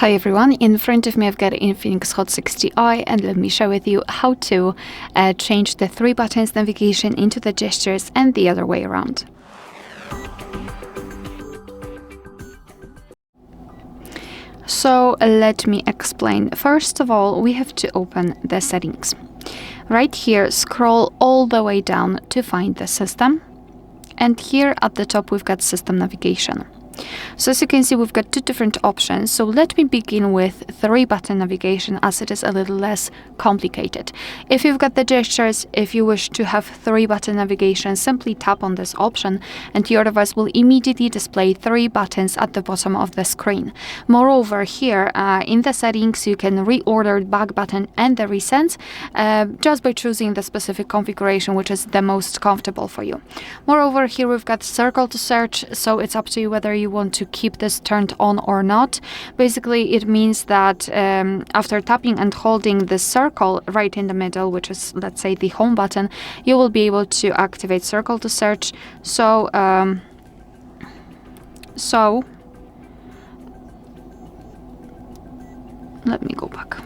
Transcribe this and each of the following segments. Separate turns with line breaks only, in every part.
Hi everyone, in front of me I've got INFINIX Hot 60i, and let me share with you how to change the 3 buttons navigation into the gestures and the other way around. So let me explain. First of all, we have to open the settings. Right here, scroll all the way down to find the system, and here at the top we've got system navigation. So as you can see, we've got 2 different options. So let me begin with 3 button navigation, as it is a little less complicated. If you've got the gestures, if you wish to have 3 button navigation, simply tap on this option and your device will immediately display 3 buttons at the bottom of the screen. Moreover, here in the settings you can reorder the back button and the recents just by choosing the specific configuration which is the most comfortable for you. Moreover, here we've got circle to search, so it's up to you whether you want to keep this turned on or not. Basically, it means that after tapping and holding the circle right in the middle, which is, let's say, the home button, you will be able to activate circle to search. So let me go back.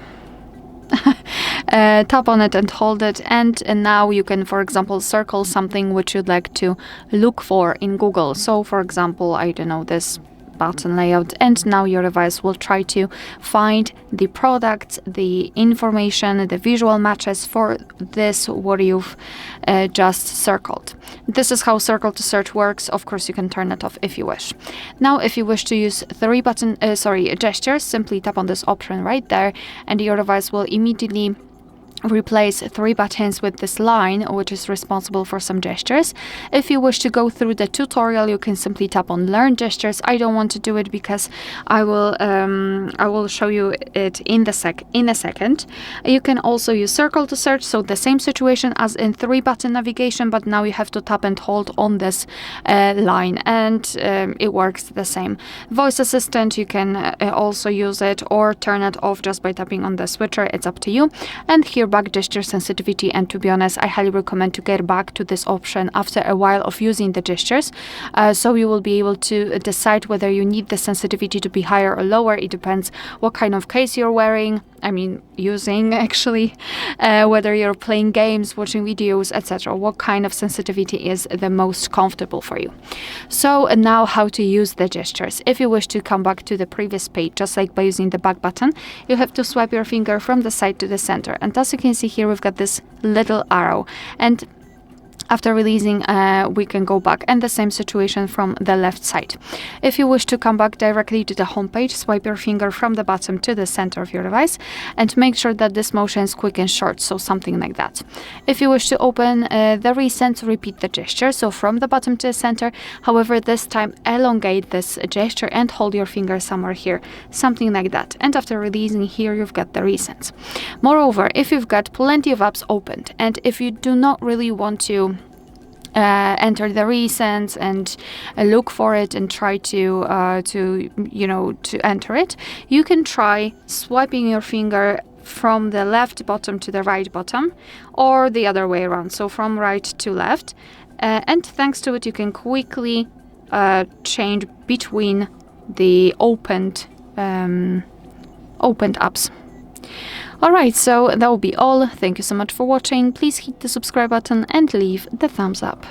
Tap on it and hold it, and now you can, for example, circle something which you'd like to look for in Google. So for example, I don't know, this button layout, and now your device will try to find the product, the information, the visual matches for this what you've just circled. This is how circle to search works. Of course, you can turn it off if you wish. Now, if you wish to use 3 button gestures, simply tap on this option right there, and your device will immediately replace 3 buttons with this line, which is responsible for some gestures. If you wish to go through the tutorial, you can simply tap on Learn Gestures. I don't want to do it because I will show you it in a second. You can also use circle to search, so the same situation as in 3 button navigation, but now you have to tap and hold on this line, and it works the same. Voice assistant, you can also use it or turn it off just by tapping on the switcher. It's up to you. And here, back gesture sensitivity, and to be honest, I highly recommend to get back to this option after a while of using the gestures, so you will be able to decide whether you need the sensitivity to be higher or lower. It depends what kind of case you're wearing, using actually, whether you're playing games, watching videos, etc. What kind of sensitivity is the most comfortable for you. So now, how to use the gestures. If you wish to come back to the previous page, just like by using the back button, you have to swipe your finger from the side to the center, and as you can see here, we've got this little arrow, and after releasing, we can go back, and the same situation from the left side. If you wish to come back directly to the home page, swipe your finger from the bottom to the center of your device and make sure that this motion is quick and short, so something like that. If you wish to open the recent, repeat the gesture, so from the bottom to the center. However, this time elongate this gesture and hold your finger somewhere here, something like that. And after releasing, here you've got the recents. Moreover, if you've got plenty of apps opened, and if you do not really want to enter the recents and look for it and try to enter it, you can try swiping your finger from the left bottom to the right bottom, or the other way around, so from right to left, and thanks to it you can quickly change between the opened apps. Alright, so that will be all. Thank you so much for watching. Please hit the subscribe button and leave the thumbs up.